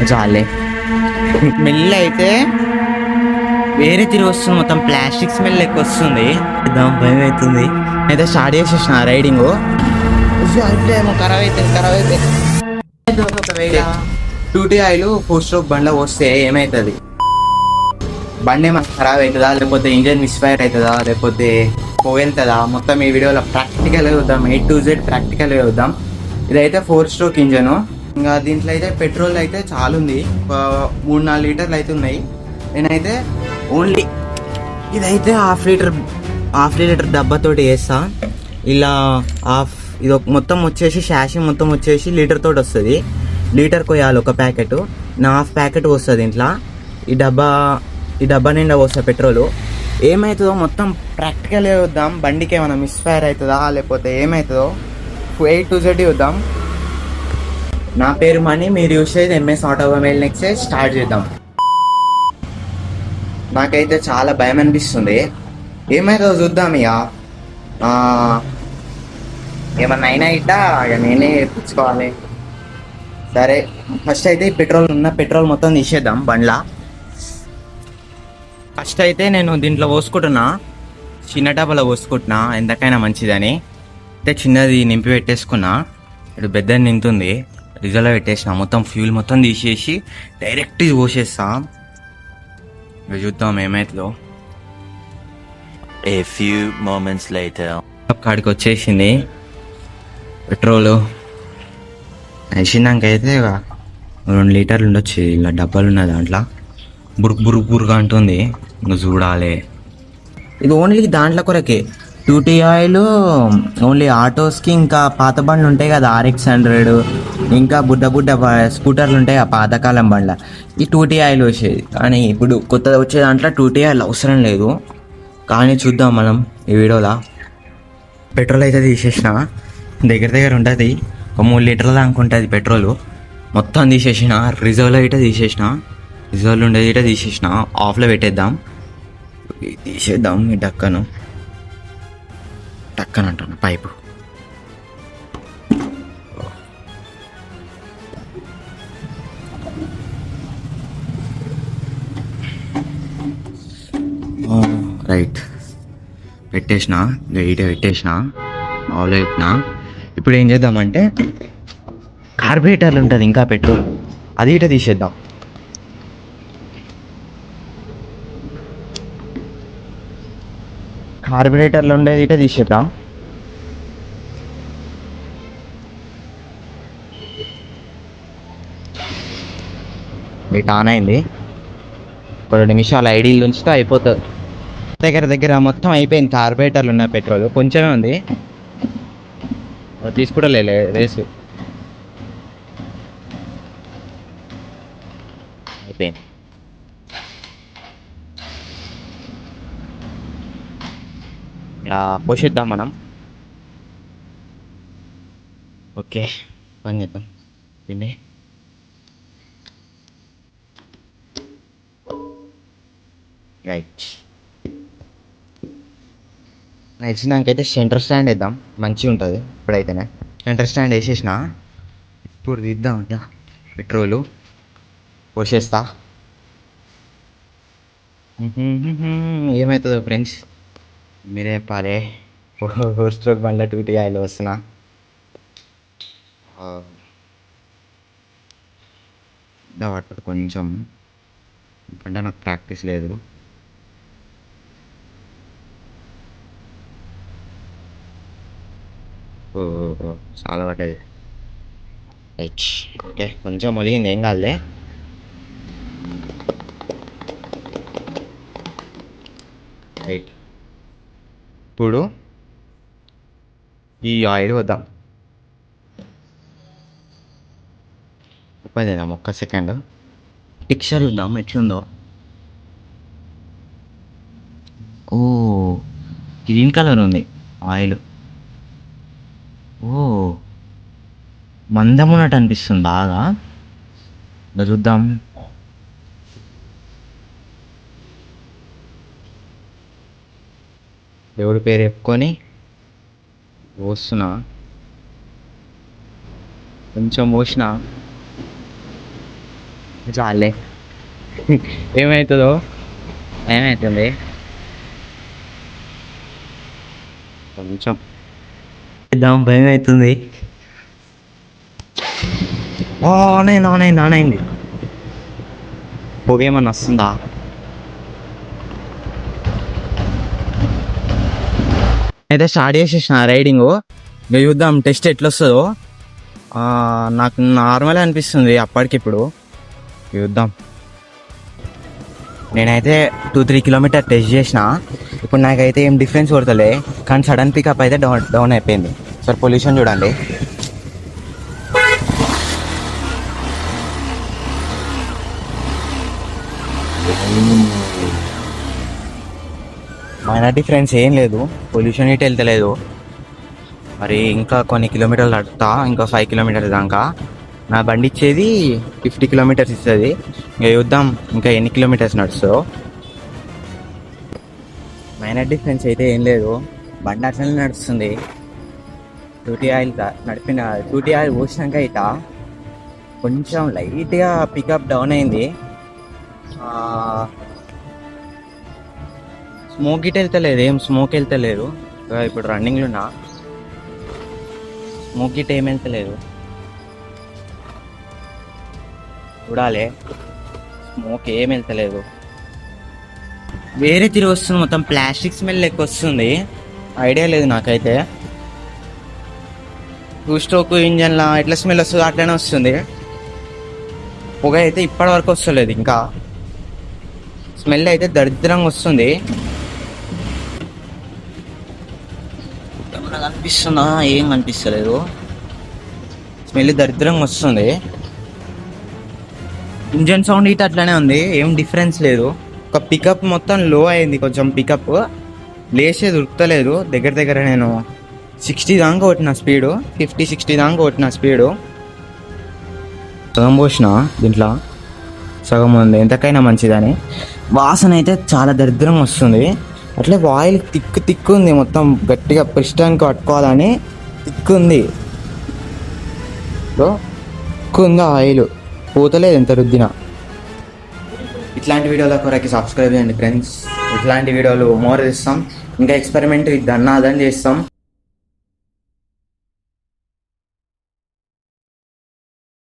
చాలే. స్మెల్ అయితే వేరే తిరిగి వస్తుంది, మొత్తం ప్లాస్టిక్ స్మెల్ ఎక్కువ వస్తుంది. దాని భయం అవుతుంది. అయితే స్టార్ట్ చేసేసిన రైడింగ్. ఏమో ఖరాబ్ అయితే ఒకవేళ 2T ఆయిల్ 4 స్ట్రోక్ బండ్లో వస్తే ఏమవుతుంది? బండి ఏమైనా ఖరాబ్ అవుతుందా, లేకపోతే ఇంజన్ మిస్ఫైర్ అవుతుందా, లేకపోతే పోవెళ్తుందా? మొత్తం ఈ వీడియోలో ప్రాక్టికల్గా చూద్దాం, A to Z ప్రాక్టికల్గా చూద్దాం. ఇదైతే 4 స్ట్రోక్ ఇంజను. ఇంకా దీంట్లో అయితే పెట్రోల్ అయితే చాలా ఉంది, ఒక 3-4 లీటర్లు అయితే ఉన్నాయి. నేనైతే ఓన్లీ ఇదైతే హాఫ్ లీటర్ డబ్బాతోటి వేస్తా. ఇలా ఇది మొత్తం వచ్చేసి షాషి మొత్తం వచ్చేసి లీటర్ తోటి వస్తుంది. లీటర్ కొయ్యాలి ఒక ప్యాకెట్, నా హాఫ్ ప్యాకెట్ వస్తుంది ఇంట్లో. ఈ డబ్బా నిండా వస్తుంది పెట్రోలు. ఏమవుతుందో మొత్తం ప్రాక్టికల్గా చూద్దాం. బండికి ఏమైనా మిస్ఫైర్ అవుతుందా, లేకపోతే ఏమవుతుందో A to Z చూద్దాం. నా పేరు మనీ, మీరు చూసేది MS ఆటోమొబైల్. నెక్స్ట్ స్టార్ట్ చేద్దాం. నాకైతే చాలా భయం అనిపిస్తుంది. ఏమైతుందో చూద్దాం. ఇక ఏమన్నా అయినా ఇట్లా ఇక నేనే తెచ్చుకోవాలి. సరే, ఫస్ట్ అయితే పెట్రోల్ మొత్తం తీసేద్దాం బండ్లా. ఫస్ట్ అయితే నేను దీంట్లో పోసుకుంటున్నా, చిన్న డబ్బాలో పోసుకుంటున్నా, ఎంతకైనా మంచిదని. అయితే చిన్నది నింపి పెట్టేసుకున్నా. ఇప్పుడు పెద్దది నింపుతుంది, రిజర్వ్లో పెట్టేసిన. మొత్తం ఫ్యూల్ మొత్తం తీసేసి డైరెక్ట్ పోసేస్తా. చూద్దాం ఏమైతుందో. A few moments later. కాడికి వచ్చేసింది పెట్రోలు. వేసినాక అయితే 2 లీటర్లు ఉండొచ్చు. ఇలా డబ్బాలు ఉన్నాయి, దాంట్లో బురుగా అంటుంది. ఇంకా చూడాలి. ఇది ఓన్లీ దాంట్లో కొరకే 2T ఆయిల్ ఓన్లీ ఆటోస్కి. ఇంకా పాత బండ్లు ఉంటాయి కదా, RX100, ఇంకా బుడ్డ స్కూటర్లు ఉంటాయి ఆ పాతకాలం బండ్ల, ఈ 2T ఆయిల్ వచ్చేది. కానీ ఇప్పుడు కొత్తగా వచ్చే దాంట్లో 2T ఆయిల్ అవసరం లేదు. కానీ చూద్దాం మనం ఈ వీడియోలో. పెట్రోల్ అయితే తీసేసిన, దగ్గర ఉంటుంది ఒక 3 లీటర్ల దాకా ఉంటుంది పెట్రోలు. మొత్తం తీసేసిన. రిజర్వ్లో ఇట తీసేసిన, రిజర్వ్లో ఉండేది ఇట తీసేసిన. ఆఫ్లో పెట్టేద్దాం. తీసేద్దాం ఈ టక్కన అంటాను పైపు. రైట్, పెట్టేసిన. ఇటే పెట్టేసిన, ఆఫ్లో పెట్టిన. ఇప్పుడు ఏం చేద్దామంటే కార్బొరేటర్లు ఉంటుంది ఇంకా పెట్రోల్, అది ఇట తీసేద్దాం. కార్బొరేటర్లు ఉండేది ఇట తీసేద్దాం. ఇటు ఆన్ అయింది. ఒక 2 నిమిషాలు ఐడీలు ఉంచితే అయిపోతుంది. దగ్గర మొత్తం అయిపోయింది. కార్బొరేటర్లు ఉన్న పెట్రోల్ కొంచెమే ఉంది, తీసుకుంటలే రేసు. అయిపోయింది. ఇలా పోషిద్దాం మనం. ఓకే, పని చేద్దాం దీన్ని. రైట్, నచ్చినాకైతే సెంటర్ స్టాండ్ వేద్దాం, మంచిగా ఉంటుంది. ఇప్పుడైతేనే సెంటర్ స్టాండ్ వేసేసిన. ఇప్పుడు తీద్దాం ఇక పెట్రోలు పోసేస్తా. ఏమవుతుందో ఫ్రెండ్స్ మీరే పాలే. 4 స్ట్రోక్ బండ్ల 2T ఆయిల్ వస్తున్నా. పట్టుడు కొంచెం అంటే నాకు ప్రాక్టీస్ లేదు. చాలా పట్టేది. రైట్, ఓకే, కొంచెం ఒలిగింది, ఏం కాదులే. రైట్, ఇప్పుడు ఈ ఆయిల్ వద్దాం. ఓపెన్ చేద్దాం ఒక్క సెకండ్. పిక్చర్ చూద్దాం ఎట్లుందో. ఓ, గ్రీన్ కలర్ ఉంది ఆయిల్. ఓ, మందం ఉన్నట్టు అనిపిస్తుంది బాగా. చూద్దాం. దేవుడి పేరు చెప్పుకొని పోస్తున్నా. కొంచెం పోసిన. చాలే. ఏమవుతుందో ఏమవుతుంది కొంచెం ఇద్దాం, భయం అవుతుంది. ఆనైంది. పొగేమన్నా వస్తుందా? అయితే స్టార్ట్ చేసేసిన రైడింగ్. ఇక చూద్దాం టెస్ట్ ఎట్లా వస్తుందో. నాకు నార్మల్ అనిపిస్తుంది అప్పటికిప్పుడు. చూద్దాం. నేనైతే 2-3 కిలోమీటర్ టెస్ట్ చేసిన. ఇప్పుడు నాకైతే ఏం డిఫరెన్స్ కొడతలే, కానీ సడన్ పికప్ అయితే డౌన్ అయిపోయింది. సార్ పొల్యూషన్ చూడండి. మైనర్ డిఫరెన్స్ ఏం లేదు, పొల్యూషన్ ఇటు వెళ్తలేదు. మరి ఇంకా కొన్ని కిలోమీటర్లు నడుపుతా, ఇంకా 5 కిలోమీటర్స్ దాకా. నా బండి ఇచ్చేది 50 కిలోమీటర్స్ ఇస్తుంది. ఇంకా చూద్దాం ఇంకా ఎన్ని కిలోమీటర్స్ నడుస్తుందో. మైనర్ డిఫరెన్స్ అయితే ఏం లేదు, బండి అట్లనే నడుస్తుంది. 2T ఆయిల్ నడిపిన 2T ఆయిల్ పోసినాక ఇట కొంచెం లైట్గా పికప్ డౌన్ అయింది. స్మోక్ ఇటు వెళ్తలేదు, ఏం స్మోక్ వెళ్తలేదు. ఇప్పుడు రన్నింగ్లో ఉన్నా, స్మోక్ ఇటు ఏం వెళ్తలేదు. చూడాలి, స్మోక్ ఏం వెళ్తలేదు. వేరే తిరిగి వస్తుంది, మొత్తం ప్లాస్టిక్ స్మెల్ లెక్క వస్తుంది. ఐడియా లేదు నాకైతే. 2 స్ట్రోక్ ఇంజన్లా ఎట్లా స్మెల్ వస్తుందో అట్లనే వస్తుంది. పొగ అయితే ఇప్పటి వరకు వస్తలేదు, ఇంకా స్మెల్ అయితే దరిద్రంగా వస్తుంది. ఏమన్నా కనిపిస్తుందా? ఏం కనిపిస్తలేదు, స్మెల్ దరిద్రంగా వస్తుంది. ఇంజన్ సౌండ్ ఇటు అట్లనే ఉంది, ఏం డిఫరెన్స్ లేదు. ఒక పికప్ మొత్తం లో అయింది, కొంచెం పికప్ లేచే దొరుకుతలేదు. దగ్గర నేను 60 దాకా కొట్టిన స్పీడు, 50-60 దాకా కొట్టిన స్పీడు. సగం పోసిన దీంట్లో, సగం ఉంది, ఎంతకైనా మంచిదని. వాసన అయితే చాలా దరిద్రంగా వస్తుంది. అట్లే ఆయిల్ తిక్కు ఉంది, మొత్తం గట్టిగా పిస్టానికి పట్టుకోవాలని తిక్కుంది. తిక్కు ఉంది ఆయిల్, పోతలేదు ఎంత రుద్దినా. ఇట్లాంటి వీడియోల కొరకు సబ్స్క్రైబ్ చేయండి ఫ్రెండ్స్. ఇట్లాంటి వీడియోలు మోర్ చేస్తాం, ఇంకా ఎక్స్పెరిమెంట్ ఇది అదని చేస్తాం.